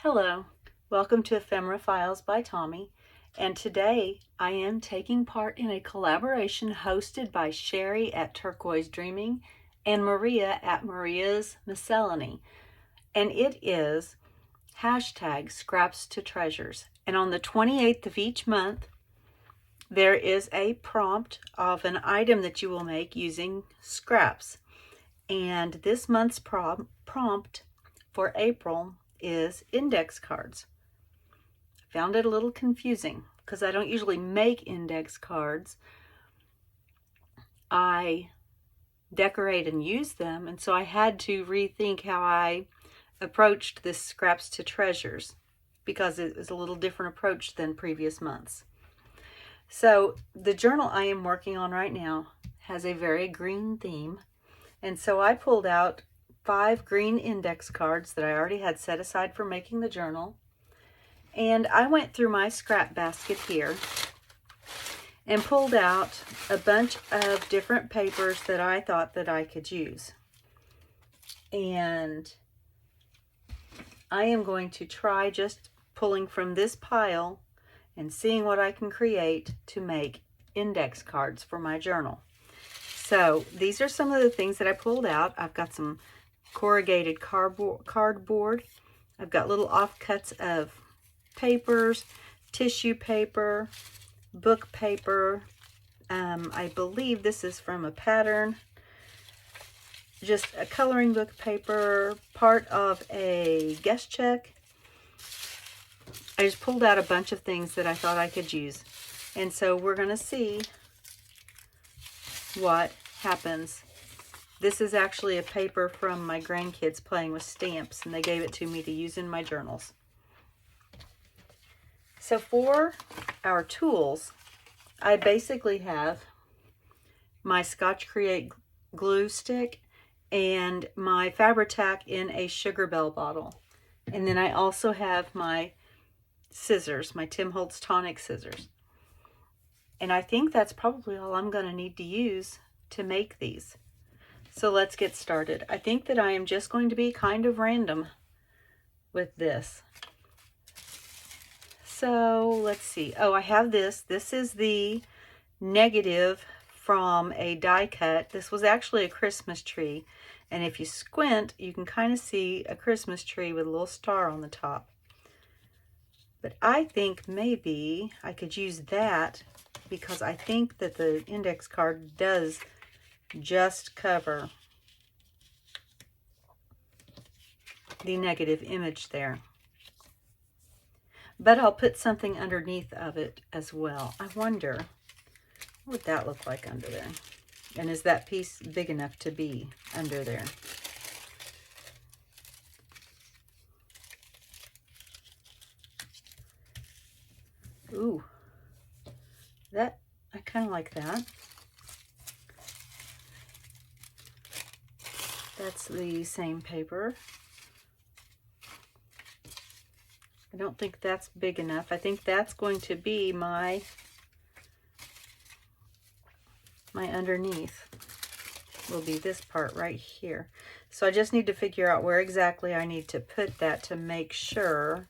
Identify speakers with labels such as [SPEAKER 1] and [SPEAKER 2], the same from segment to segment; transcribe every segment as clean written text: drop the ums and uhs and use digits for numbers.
[SPEAKER 1] Hello, welcome to Ephemera Files by Tommy, and today I am taking part in a collaboration hosted by Sherry at Turquoise Dreaming and Maria at Maria's Miscellany, and it is hashtag Scraps to Treasures. And on the 28th of each month, there is a prompt of an item that you will make using scraps. And this month's prompt for April is index cards. I found it a little confusing because I don't usually make index cards. I decorate and use them, and so I had to rethink how I approached this Scraps to Treasures because it was a little different approach than previous months. So the journal I am working on right now has a very green theme, and so I pulled out 5 green index cards that I already had set aside for making the journal. And I went through my scrap basket here and pulled out a bunch of different papers that I thought that I could use. And I am going to try just pulling from this pile and seeing what I can create to make index cards for my journal. So these are some of the things that I pulled out. I've got some corrugated cardboard. I've got little offcuts of papers, tissue paper, book paper. I believe this is from a pattern. Just a coloring book paper, part of a guest check. I just pulled out a bunch of things that I thought I could use. And so we're going to see what happens. This is actually a paper from my grandkids playing with stamps, and they gave it to me to use in my journals. So for our tools, I basically have my Scotch Create glue stick and my Fabri-Tac in a Sugar Bell bottle. And then I also have my scissors, my Tim Holtz Tonic scissors. And I think that's probably all I'm going to need to use to make these. So let's get started. I think that I am just going to be kind of random with this. So let's see. Oh, I have this. This is the negative from a die cut. This was actually a Christmas tree. And if you squint, you can kind of see a Christmas tree with a little star on the top. But I think maybe I could use that because I think that the index card does just cover the negative image there. But I'll put something underneath of it as well. I wonder, what would that look like under there? And is that piece big enough to be under there? Ooh, that, I kind of like that. That's the same paper. I don't think that's big enough. I think that's going to be my underneath will be this part right here. So I just need to figure out where exactly I need to put that to make sure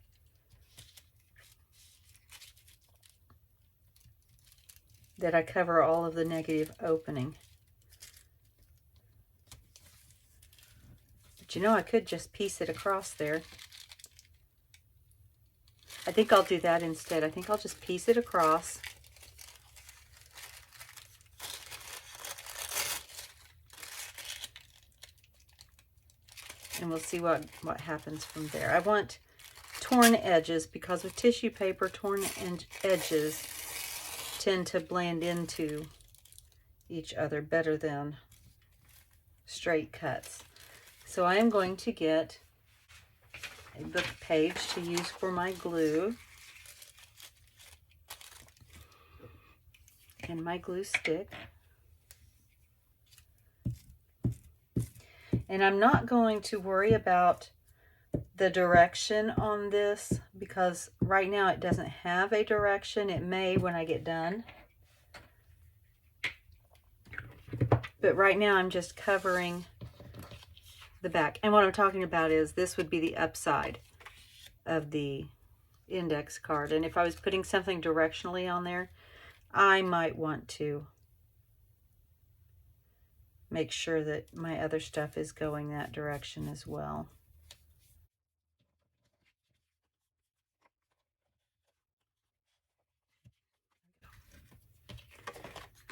[SPEAKER 1] that I cover all of the negative opening. But you know, I could just piece it across there. I think I'll do that instead. I think I'll just piece it across. And we'll see what happens from there. I want torn edges because with tissue paper, torn edges tend to blend into each other better than straight cuts. So I am going to get a book page to use for my glue and my glue stick. And I'm not going to worry about the direction on this because right now it doesn't have a direction. It may when I get done. But right now I'm just covering the back. And what I'm talking about is this would be the upside. of the index card. And if I was putting something directionally on there, I might want to make sure that my other stuff is going that direction as well.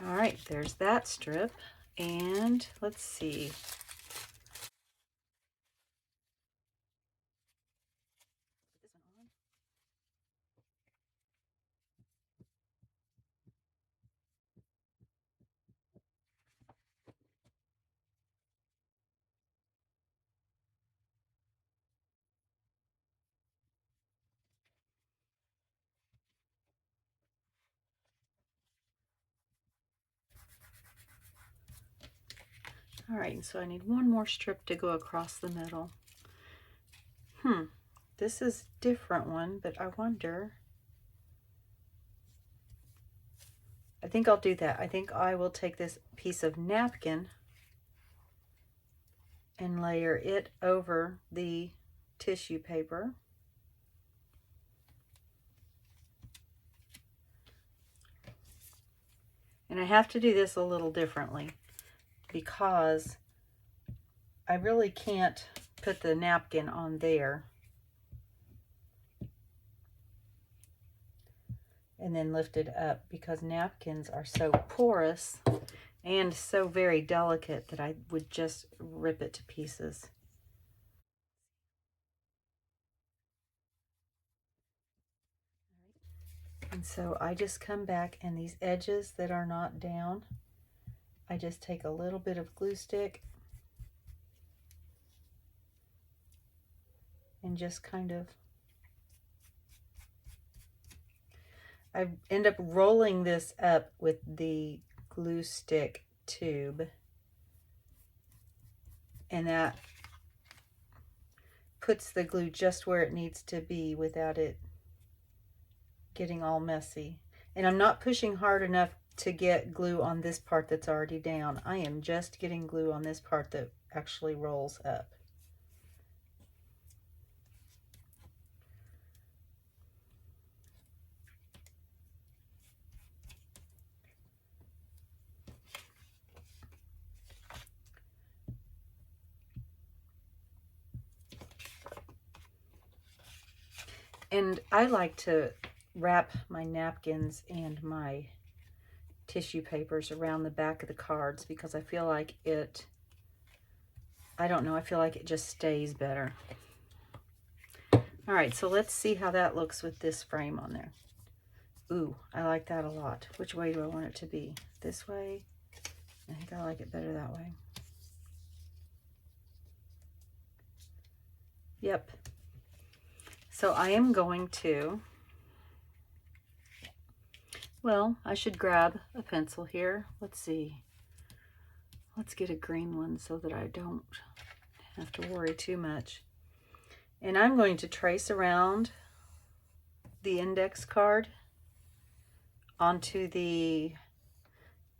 [SPEAKER 1] All right, there's that strip. And let's see. All right, so I need one more strip to go across the middle. This is a different one, but I wonder. I think I'll do that. I think I will take this piece of napkin and layer it over the tissue paper. And I have to do this a little differently because I really can't put the napkin on there and then lift it up, because napkins are so porous and so very delicate that I would just rip it to pieces. And so I just come back, and these edges that are not down, I just take a little bit of glue stick and just kind of, I end up rolling this up with the glue stick tube, and that puts the glue just where it needs to be without it getting all messy. And I'm not pushing hard enough to get glue on this part that's already down. I am just getting glue on this part that actually rolls up. And I like to wrap my napkins and my tissue papers around the back of the cards because I feel like it, I don't know, I feel like it just stays better. All right, so let's see how that looks with this frame on there. Ooh, I like that a lot. Which way do I want it to be? This way? I think I like it better that way. Yep. So I am going to, well, I should grab a pencil here. Let's see. Let's get a green one so that I don't have to worry too much. And I'm going to trace around the index card onto the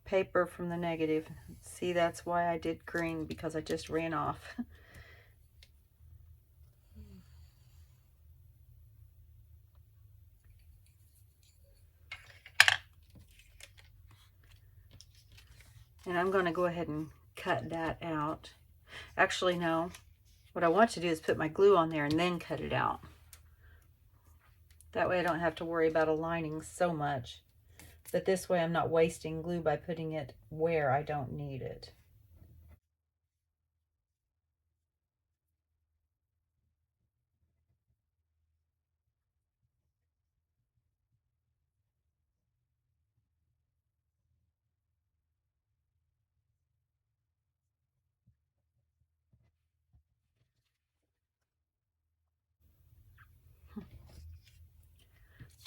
[SPEAKER 1] paper from the negative. See, that's why I did green, because I just ran off. And I'm going to go ahead and cut that out. Actually, no. What I want to do is put my glue on there and then cut it out. That way I don't have to worry about aligning so much. But this way I'm not wasting glue by putting it where I don't need it.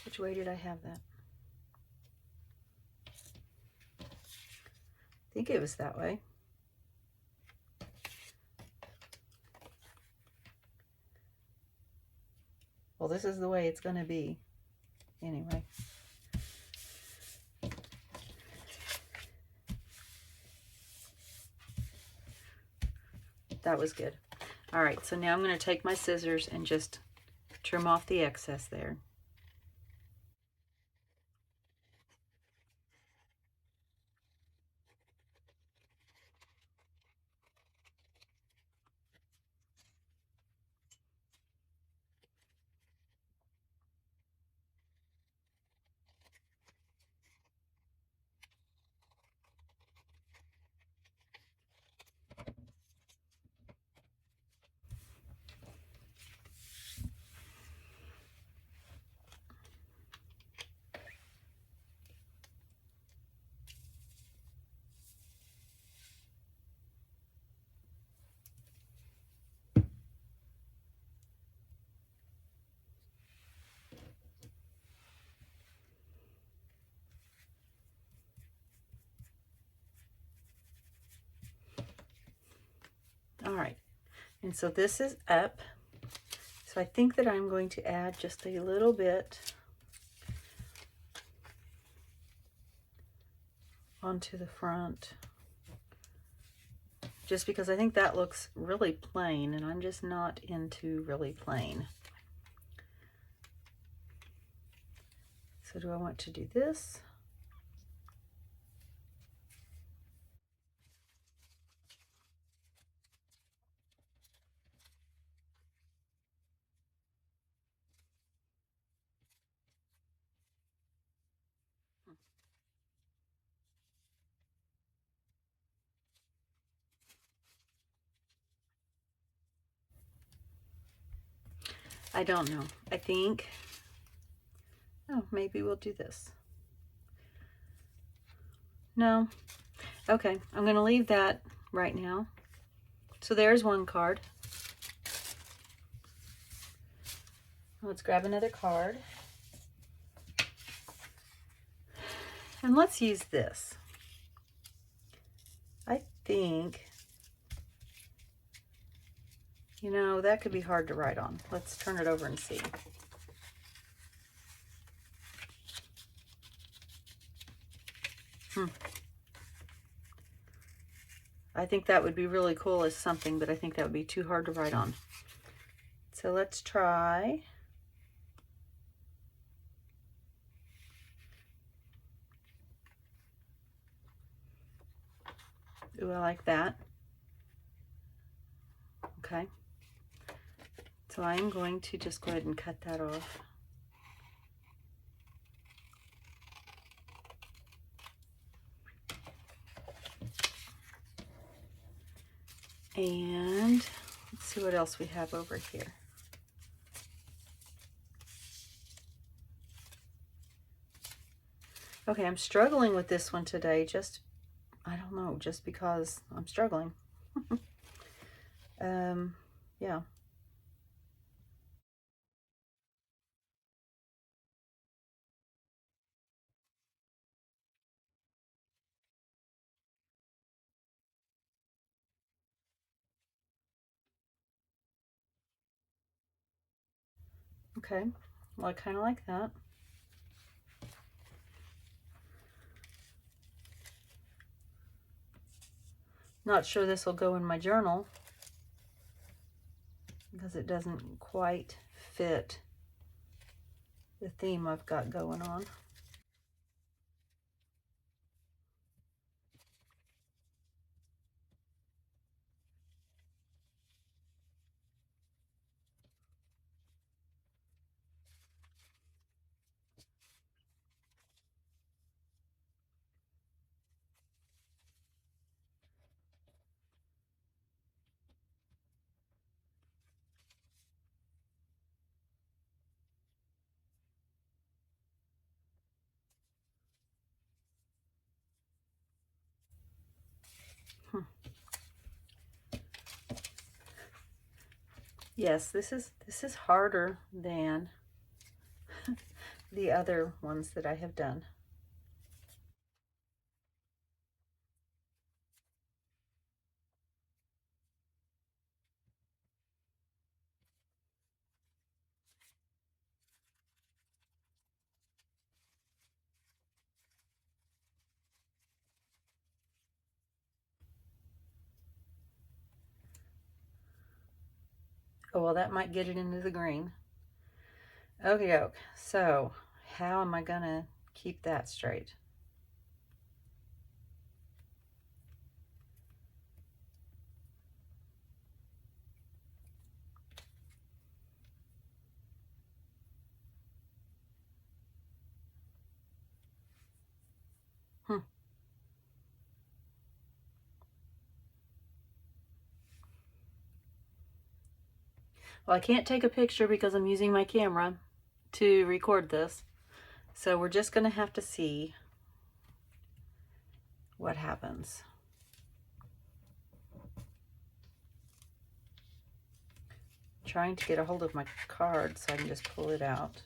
[SPEAKER 1] Which way did I have that? I think it was that way. Well, this is the way it's going to be. Anyway. That was good. All right, so now I'm going to take my scissors and just trim off the excess there. All right, and so this is up. So I think that I'm going to add just a little bit onto the front, just because I think that looks really plain, and I'm just not into really plain. So do I want to do this? I don't know. I think, oh, maybe we'll do this. No. Okay, I'm going to leave that right now. So there's one card. Let's grab another card. And let's use this. I think, you know, that could be hard to write on. Let's turn it over and see. I think that would be really cool as something, but I think that would be too hard to write on. So let's try. Ooh, I like that. Okay. So I am going to just go ahead and cut that off. And let's see what else we have over here. Okay, I'm struggling with this one today. I don't know, just because I'm struggling. Yeah. Okay, well, I kind of like that. Not sure this will go in my journal because it doesn't quite fit the theme I've got going on. Yes, this is harder than the other ones that I have done. Oh, well, that might get it into the green. Okie doke. So how am I gonna keep that straight? Hmm. Well, I can't take a picture because I'm using my camera to record this. So we're just gonna have to see what happens. Trying to get a hold of my card so I can just pull it out.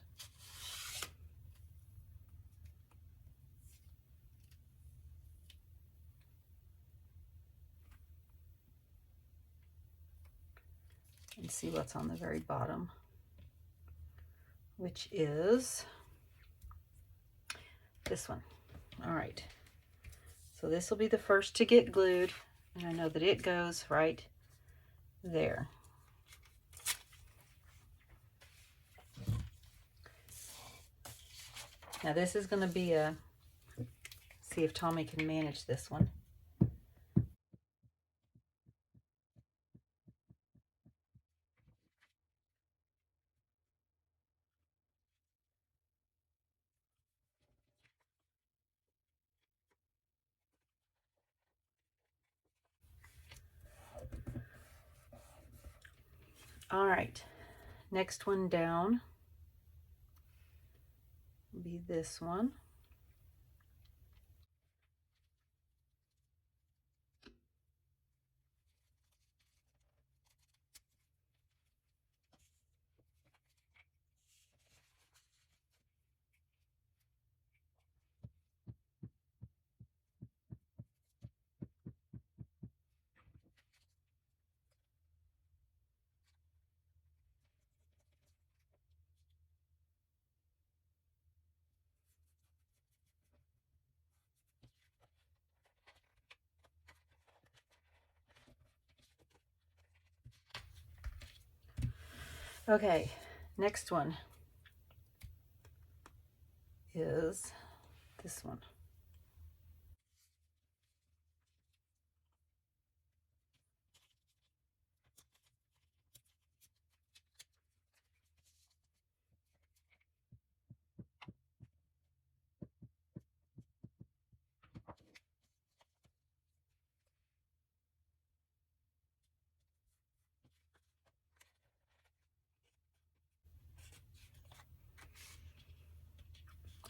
[SPEAKER 1] And see what's on the very bottom, which is this one. All right, so this will be the first to get glued, and I know that it goes right there. Now this is going to be a, see if Tommy can manage this one. All right, next one down will be this one. Okay, next one is this one.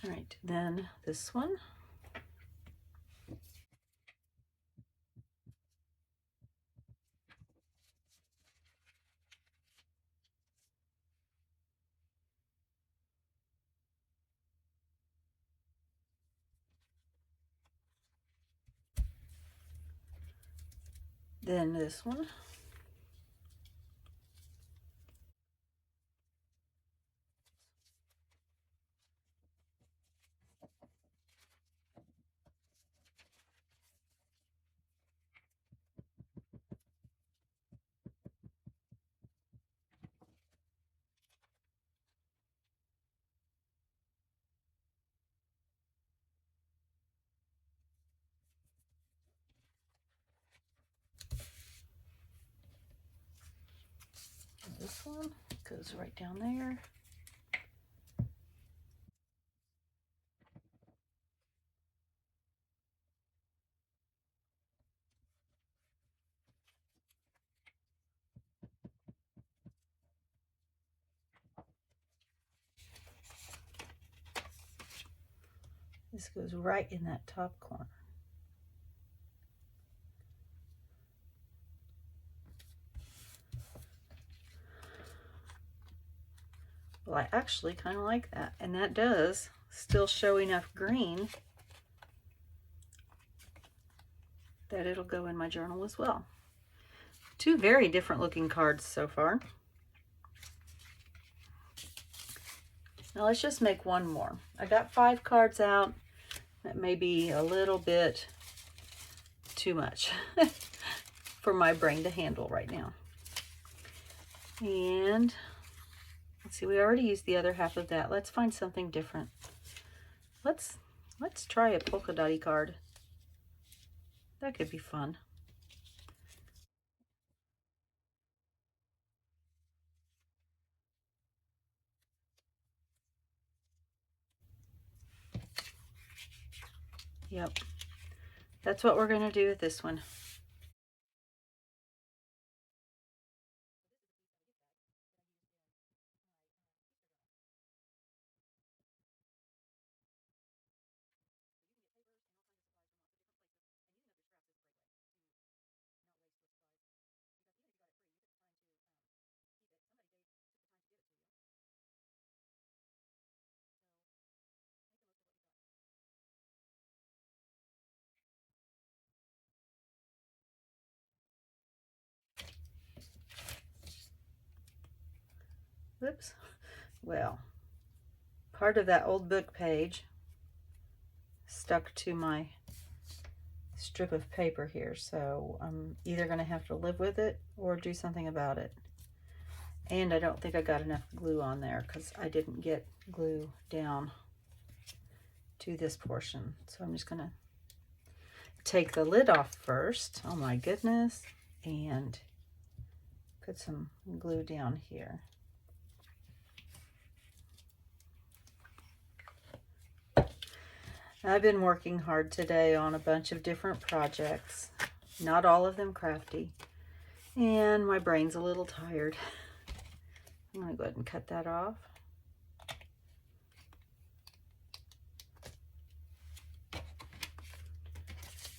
[SPEAKER 1] All right, then this one. Then this one. This one goes right down there. This goes right in that top corner. Well, I actually kind of like that, and that does still show enough green that it'll go in my journal as well. Two very different looking cards so far. Now let's just make one more. I got 5 cards out. That may be a little bit too much for my brain to handle right now. And Let's see, we already used the other half of that. Let's find something different. Let's try a polka dotty card. That could be fun. Yep, that's what we're gonna do with this one. Whoops. Well, part of that old book page stuck to my strip of paper here, so I'm either going to have to live with it or do something about it. And I don't think I got enough glue on there because I didn't get glue down to this portion. So I'm just going to take the lid off first. Oh my goodness. And put some glue down here. I've been working hard today on a bunch of different projects, not all of them crafty, and my brain's a little tired. I'm going to go ahead and cut that off.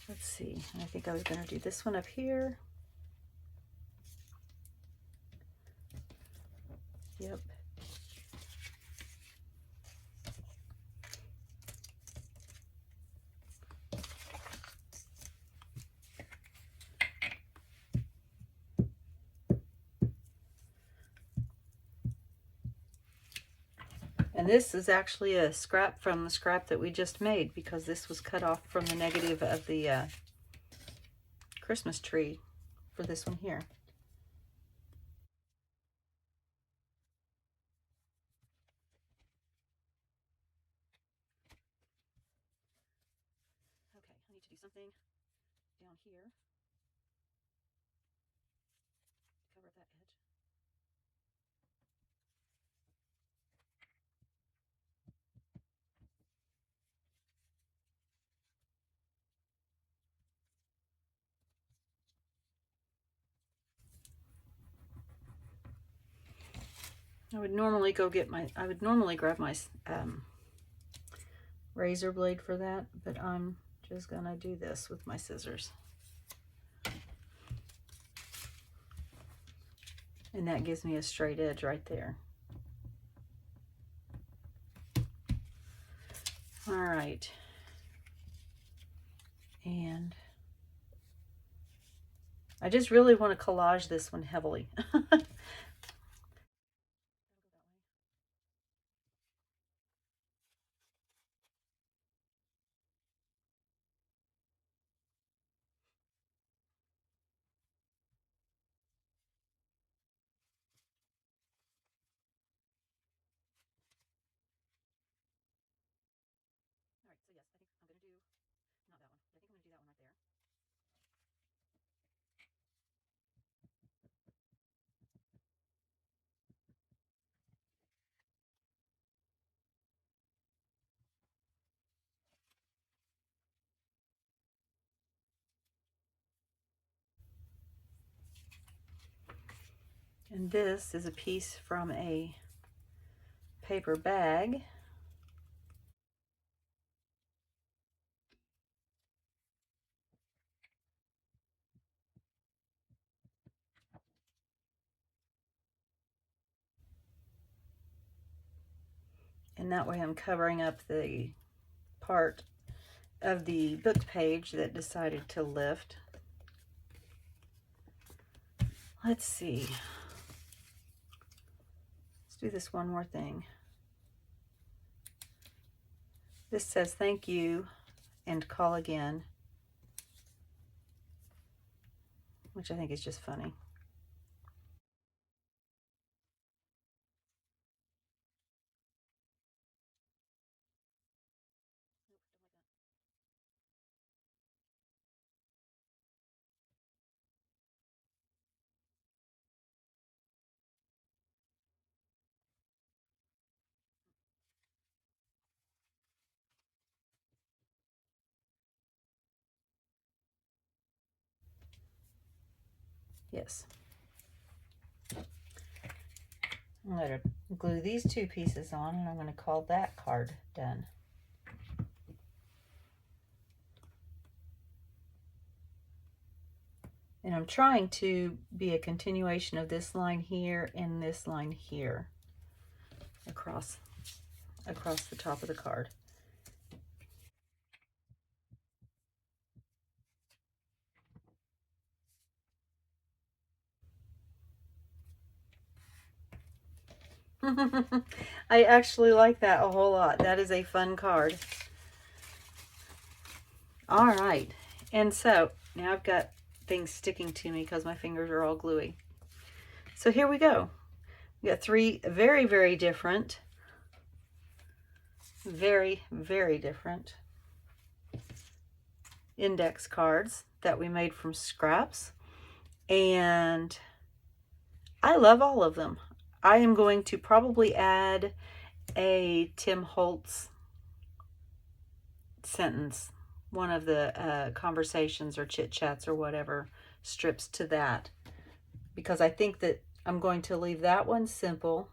[SPEAKER 1] Let's see, I think I was going to do this one up here. Yep. And this is actually a scrap from the scrap that we just made, because this was cut off from the negative of the Christmas tree for this one here. Okay, I need to do something down here. Cover that edge. I would normally grab my razor blade for that, but I'm just gonna do this with my scissors. And that gives me a straight edge right there. All right. And I just really want to collage this one heavily. All right, so yes, I think I'm going to do, not that one, but I think I'm going to do that one right there. And this is a piece from a paper bag. And that way I'm covering up the part of the book page that decided to lift. Let's see. Let's do this one more thing. This says thank you and call again, which I think is just funny. Yes. I'm going to glue these two pieces on, and I'm going to call that card done. And I'm trying to be a continuation of this line here and this line here across the top of the card. I actually like that a whole lot. That is a fun card. All right, and so now I've got things sticking to me because my fingers are all gluey. So here we go. We got three very, very different, very, very different index cards that we made from scraps, and I love all of them. I am going to probably add a Tim Holtz sentence, one of the conversations or chit-chats or whatever strips to that, because I think that I'm going to leave that one simple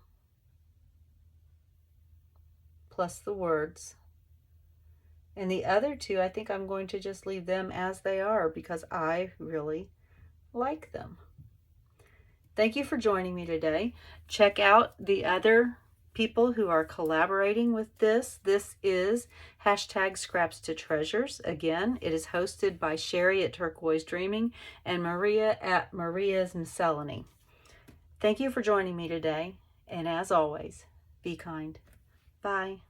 [SPEAKER 1] plus the words, and the other two I think I'm going to just leave them as they are because I really like them. Thank you for joining me today. Check out the other people who are collaborating with this. This is #Scraps2Treasures. Again, it is hosted by Sherry at Turquoise Dreaming and Maria at Maria's Miscellany. Thank you for joining me today, and as always, be kind. Bye.